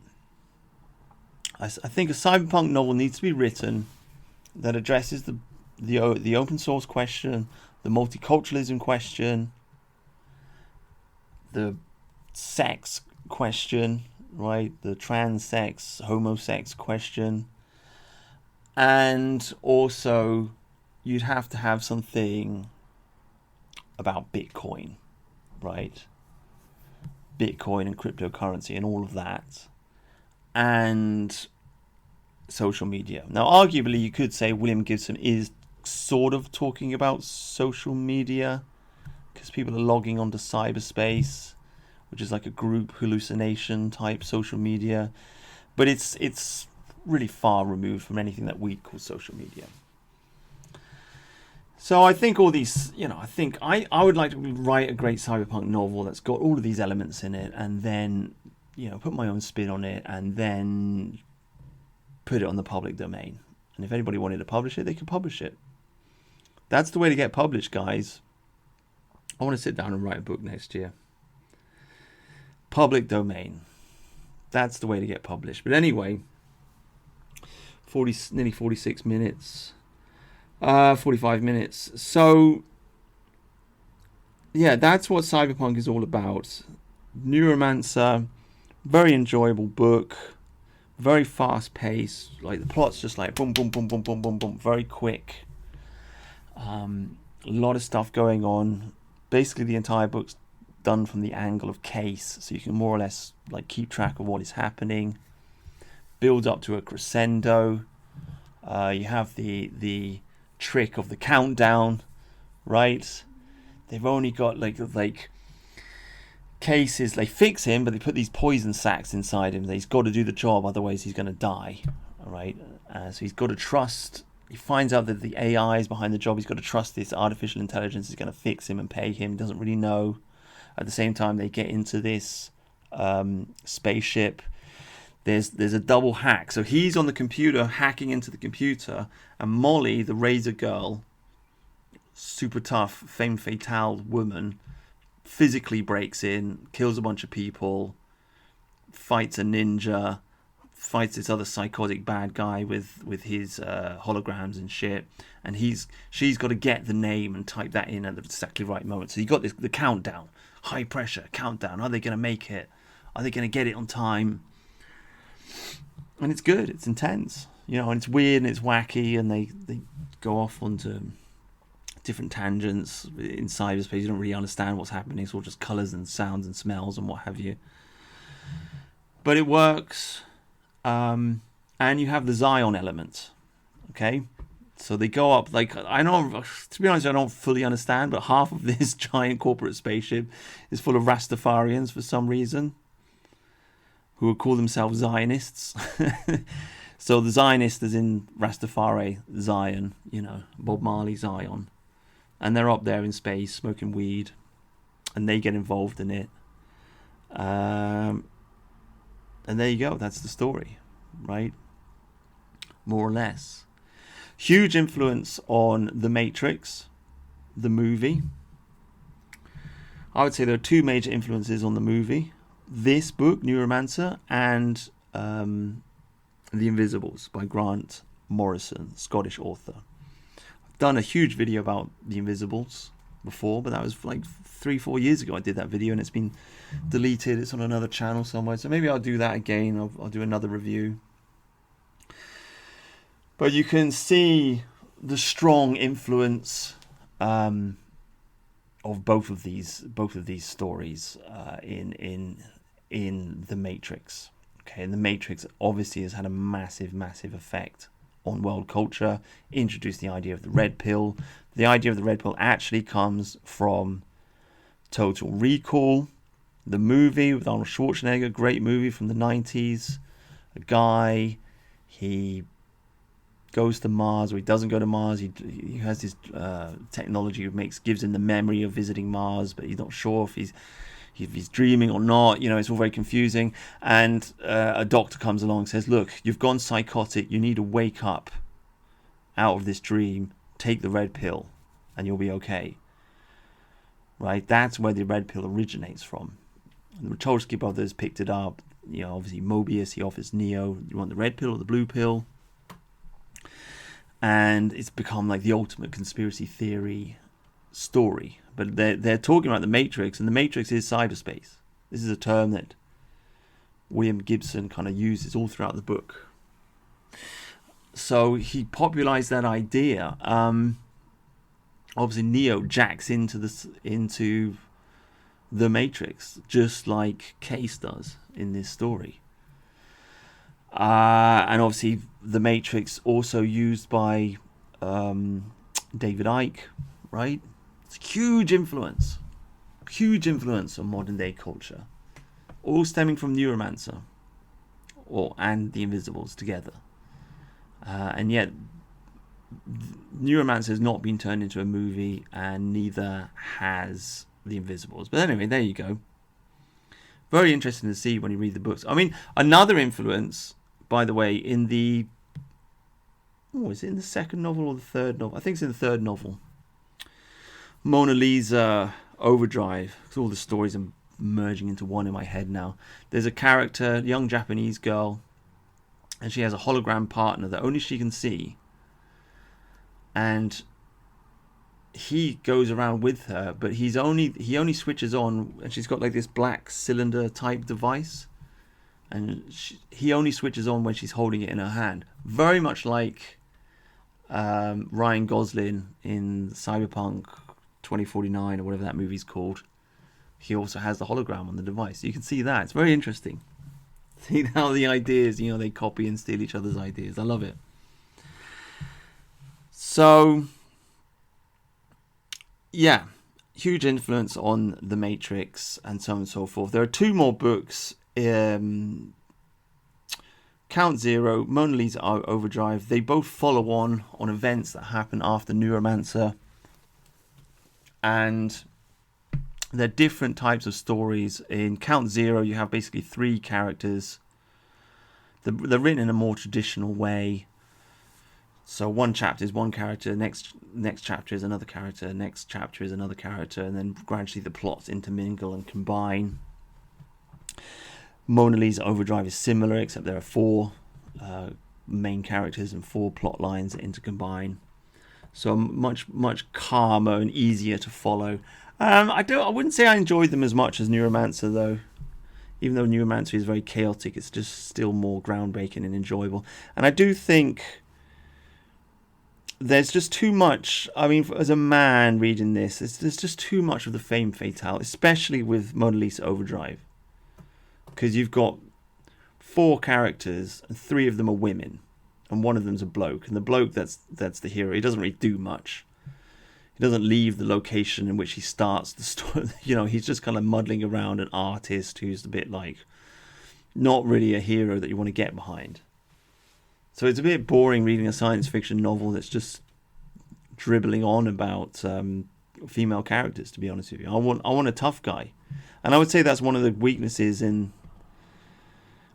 I think a cyberpunk novel needs to be written that addresses the open source question, the multiculturalism question, the sex question, right? The trans-sex, homo-sex question. And also, you'd have to have something about Bitcoin, right? Bitcoin and cryptocurrency and all of that. And social media. Now, arguably, you could say William Gibson is sort of talking about social media because people are logging onto cyberspace which is like a group hallucination type social media, but it's really far removed from anything that we'd call social media. So I think all these, I think I would like to write a great cyberpunk novel that's got all of these elements in it, and then, put my own spin on it, and then put it on the public domain. And if anybody wanted to publish it, they could publish it. That's the way to get published, guys. I want to sit down and write a book next year. Public domain. That's the way to get published. But anyway, nearly 46 minutes. 45 minutes. So, yeah, that's what Cyberpunk is all about. Neuromancer, very enjoyable book, very fast paced. Like the plot's just like boom, boom, boom, boom, boom, boom, boom, very quick. A lot of stuff going on. Basically, the entire book's done from the angle of Case, so you can more or less like keep track of what is happening. Builds up to a crescendo. You have the trick of the countdown, right? They've only got like cases. They fix him, but they put these poison sacs inside him. He's got to do the job, otherwise he's going to die. All right, so he's got to trust. He finds out that the AI is behind the job. He's got to trust this artificial intelligence is going to fix him and pay him. He doesn't really know. At the same time, they get into this spaceship. There's a double hack. So he's on the computer, hacking into the computer, and Molly, the Razor Girl, super tough, femme fatale woman, physically breaks in, kills a bunch of people, fights a ninja, fights this other psychotic bad guy with his holograms and shit, and she's got to get the name and type that in at the exactly right moment. So you got the countdown, high pressure countdown. Are they going to make it? Are they going to get it on time? And it's good, it's intense, and it's weird and it's wacky, and they go off onto different tangents in cyberspace. You don't really understand what's happening. It's all just colours and sounds and smells and what have you. But it works, and you have the Zion element, okay? So they go up, to be honest, I don't fully understand, but half of this giant corporate spaceship is full of Rastafarians for some reason, who would call themselves Zionists. So the Zionist is in Rastafari, Zion, Bob Marley, Zion. And they're up there in space smoking weed, and they get involved in it. And there you go, that's the story, right? More or less. Huge influence on The Matrix, the movie. I would say there are two major influences on the movie. This book, Neuromancer, and The Invisibles by Grant Morrison, Scottish author. I've done a huge video about The Invisibles before, but that was like 3-4 years ago I did that video, and it's been deleted. It's on another channel somewhere, so maybe I'll do that again. I'll do another review. But you can see the strong influence of both of these stories in The Matrix. Okay, and The Matrix obviously has had a massive effect on world culture. Introduced the idea of the red pill. The idea of the red pill actually comes from Total Recall, the movie with Arnold Schwarzenegger, great movie from the 90s. A guy, he goes to Mars, or he doesn't go to Mars. He has this technology that gives him the memory of visiting Mars, but he's not sure if he's dreaming or not. It's all very confusing. And a doctor comes along and says, look, you've gone psychotic. You need to wake up out of this dream. Take the red pill and you'll be okay. Right? That's where the red pill originates from. And the Wachowski brothers picked it up. Obviously Mobius, he offers Neo, you want the red pill or the blue pill? And it's become like the ultimate conspiracy theory story. But they're talking about the Matrix, and the Matrix is cyberspace. This is a term that William Gibson kind of uses all throughout the book. So he popularized that idea. Obviously, Neo jacks into the Matrix, just like Case does in this story. And obviously, the Matrix also used by David Icke, right? It's a huge influence on modern day culture. all stemming from Neuromancer, and The Invisibles together. And yet, Neuromancer has not been turned into a movie, and neither has The Invisibles. But anyway, there you go. Very interesting to see when you read the books. I mean, another influence, by the way, in the... Oh, is it in the second novel or the third novel? I think it's in the third novel. Mona Lisa Overdrive. Because all the stories are merging into one in my head now. There's a character, a young Japanese girl, and she has a hologram partner that only she can see. And he goes around with her, but he only switches on, and she's got like this black cylinder type device, and he only switches on when she's holding it in her hand. Very much like Ryan Gosling in Cyberpunk 2049 or whatever that movie's called. He also has the hologram on the device. You can see that. It's very interesting. See how the ideas, they copy and steal each other's ideas. I love it. So, yeah, huge influence on The Matrix and so on and so forth. There are two more books, Count Zero, Mona Lisa Overdrive. They both follow on events that happen after Neuromancer. And they're different types of stories. In Count Zero, you have basically three characters. They're written in a more traditional way. So one chapter is one character, next chapter is another character, next chapter is another character, and then gradually the plots intermingle and combine. Mona Lisa Overdrive is similar, except there are four main characters and four plot lines that intercombine. So much calmer and easier to follow. I wouldn't say I enjoyed them as much as Neuromancer, though. Even though Neuromancer is very chaotic, it's just still more groundbreaking and enjoyable. And I do think there's just too much. I mean, as a man reading this, there's just too much of the femme fatale, especially with Mona Lisa Overdrive, because you've got four characters and three of them are women, and one of them's a bloke. And the bloke that's the hero. He doesn't really do much. He doesn't leave the location in which he starts the story. He's just kind of muddling around, an artist who's a bit like not really a hero that you want to get behind. So it's a bit boring reading a science fiction novel that's just dribbling on about female characters, to be honest with you. I want a tough guy. And I would say that's one of the weaknesses in...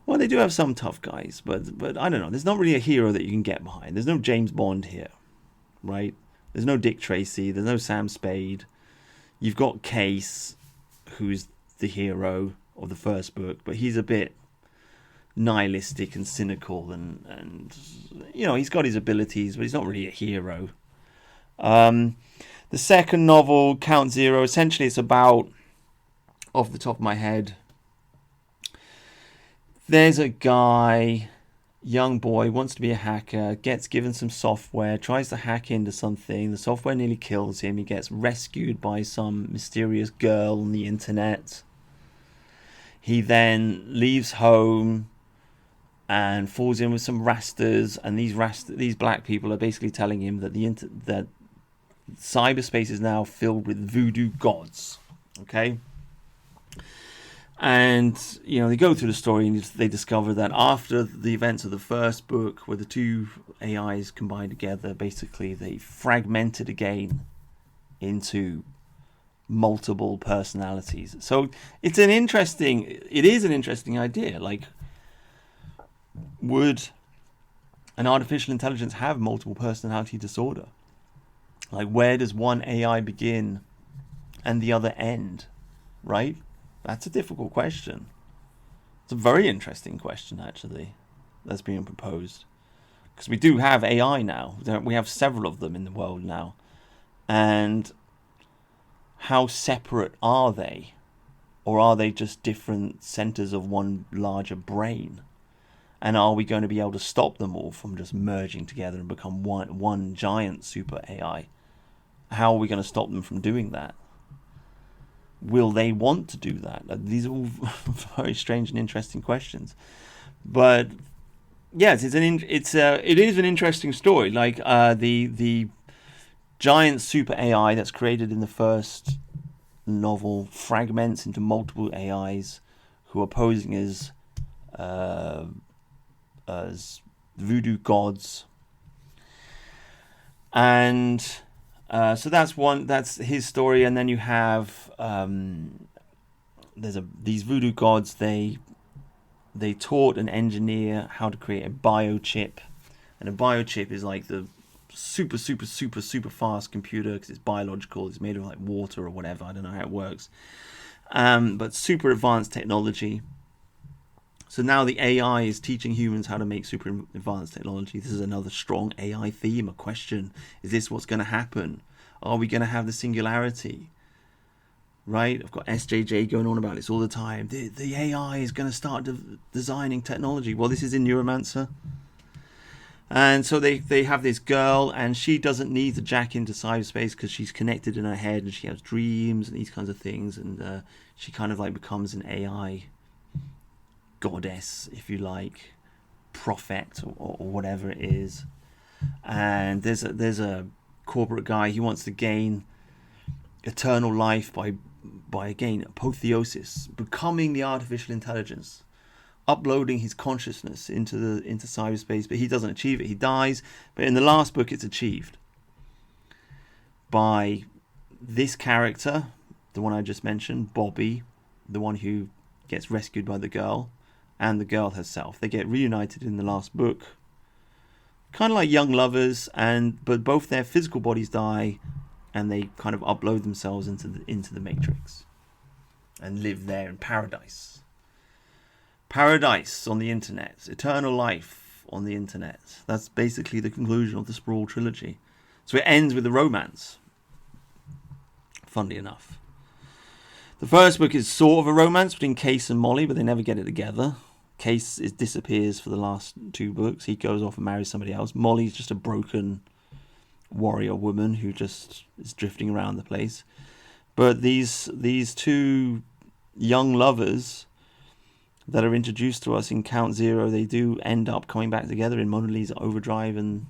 Well, they do have some tough guys, but I don't know. There's not really a hero that you can get behind. There's no James Bond here, right? There's no Dick Tracy. There's no Sam Spade. You've got Case, who's the hero of the first book, but he's a bit nihilistic and cynical, and he's got his abilities, but he's not really a hero. The second novel, Count Zero, essentially it's about, off the top of my head, there's a guy, young boy, wants to be a hacker, gets given some software, tries to hack into something, the software nearly kills him, he gets rescued by some mysterious girl on the internet. He then leaves home and falls in with some Rastas, and these black people are basically telling him that that cyberspace is now filled with voodoo gods. Okay? And, they go through the story and they discover that after the events of the first book, where the two AIs combined together, basically they fragmented again into multiple personalities. So it is an interesting idea. Like, would an artificial intelligence have multiple personality disorder? Like, where does one AI begin and the other end, right? That's a difficult question. It's a very interesting question, actually, that's being proposed. Because we do have AI now. We have several of them in the world now. And how separate are they? Or are they just different centers of one larger brain? And are we going to be able to stop them all from just merging together and become one giant super AI? How are we going to stop them from doing that? Will they want to do that? These are all very strange and interesting questions. But yes, it is an interesting story. Like the giant super AI that's created in the first novel fragments into multiple AIs who are posing as voodoo gods. And so that's his story. And then you have these voodoo gods. They taught an engineer how to create a biochip, and a biochip is like the super fast computer, because it's biological. It's made of like water or whatever. I don't know how it works, but super advanced technology. So now the AI is teaching humans how to make super advanced technology. This is another strong AI theme, a question. Is this what's going to happen? Are we going to have the singularity? Right? I've got SJJ going on about this all the time. The AI is going to start designing technology. Well, this is in Neuromancer. And so they have this girl, and she doesn't need to jack into cyberspace because she's connected in her head, and she has dreams and these kinds of things. And she kind of like becomes an AI goddess, if you like, prophet or whatever it is. And there's a corporate guy. He wants to gain eternal life by again apotheosis, becoming the artificial intelligence, uploading his consciousness into cyberspace. But he doesn't achieve it. He dies. But in the last book, it's achieved by this character, the one I just mentioned, Bobby, the one who gets rescued by the girl, and the girl herself. They get reunited in the last book, kind of like young lovers, but both their physical bodies die, and they kind of upload themselves into the Matrix and live there in paradise. Paradise on the internet, eternal life on the internet. That's basically the conclusion of the Sprawl trilogy. So it ends with a romance, funnily enough. The first book is sort of a romance between Case and Molly, but they never get it together. Case disappears for the last 2 books. He goes off and marries somebody else. Molly's just a broken warrior woman who just is drifting around the place. But these 2 young lovers that are introduced to us in Count Zero, they do end up coming back together in Mona Lisa Overdrive, and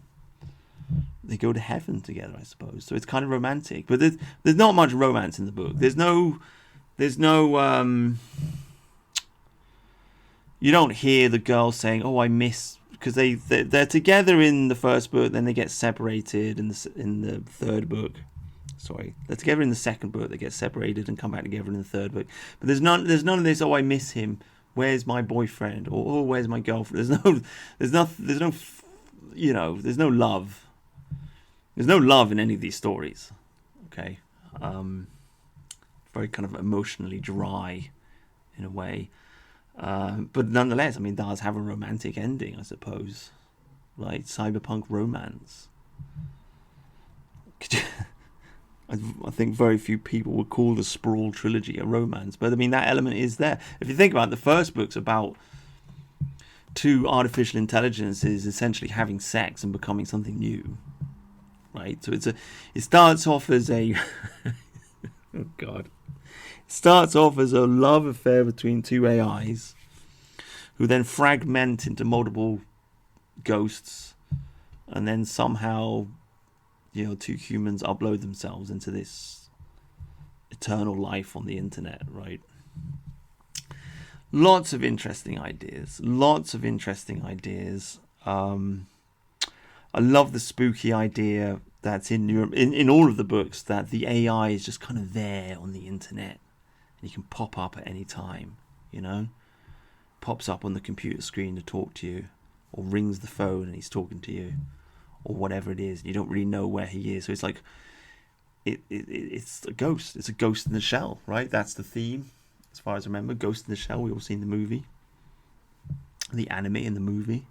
they go to heaven together, I suppose. So it's kind of romantic, but there's not much romance in the book. There's no you don't hear the girl saying, "Oh, I miss," because they're together in the first book, then they get separated in the third book. Sorry, they're together in the second book, they get separated and come back together in the third book. But there's none of this. Oh, I miss him. Where's my boyfriend? Or oh, where's my girlfriend? There's no love. There's no love in any of these stories. Okay, very kind of emotionally dry, in a way. But nonetheless, I mean, does have a romantic ending, I suppose. Right? Cyberpunk romance. I think very few people would call the Sprawl trilogy a romance, but I mean, that element is there. If you think about it, the first book's about 2 artificial intelligences essentially having sex and becoming something new. Right? So it starts off as a oh god. It starts off as a love affair between 2 AIs who then fragment into multiple ghosts, and then somehow 2 humans upload themselves into this eternal life on the internet, right? Lots of interesting ideas. I love the spooky idea that's in all of the books, that the AI is just kind of there on the internet, and he can pop up at any time, pops up on the computer screen to talk to you, or rings the phone and he's talking to you, or whatever it is. You don't really know where he is. So it's like it's a ghost. It's a ghost in the shell, right? That's the theme, as far as I remember. Ghost in the Shell. We all seen the movie, the anime in the movie.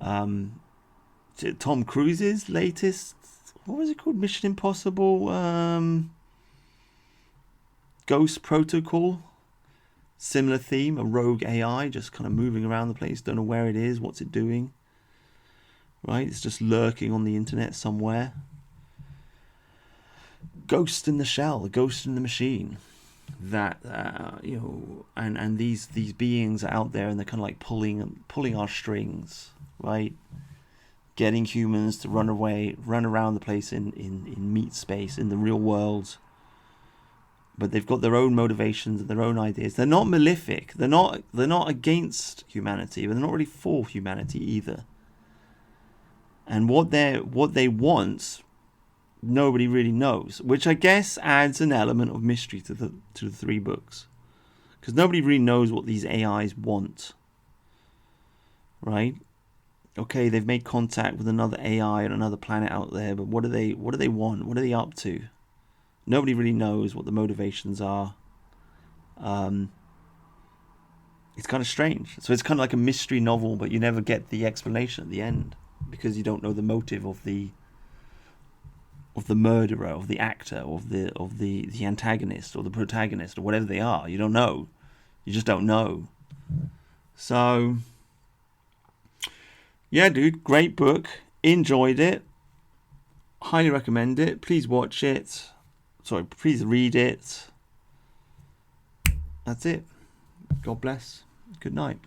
Tom Cruise's latest, what was it called? Mission Impossible Ghost Protocol. Similar theme, a rogue AI just kind of moving around the place. Don't know where it is, what's it doing. Right? It's just lurking on the internet somewhere. Ghost in the Shell, a ghost in the machine. That and these beings are out there, and they're kind of like pulling our strings, right? Getting humans to run around the place in meat space, in the real world, but they've got their own motivations and their own ideas. They're not malefic. They're not against humanity, but they're not really for humanity either. And what they want, nobody really knows, which I guess adds an element of mystery to the 3 books, because nobody really knows what these AIs want. Right? Okay, they've made contact with another AI on another planet out there, but what do they want? What are they up to? Nobody really knows what the motivations are. It's kind of strange. So it's kind of like a mystery novel, but you never get the explanation at the end because you don't know the motive of the murderer, of the actor, of the antagonist or the protagonist or whatever they are. You don't know. You just don't know. So, yeah, dude, great book. Enjoyed it. Highly recommend it. Please watch it. Sorry, please read it. That's it. God bless. Good night.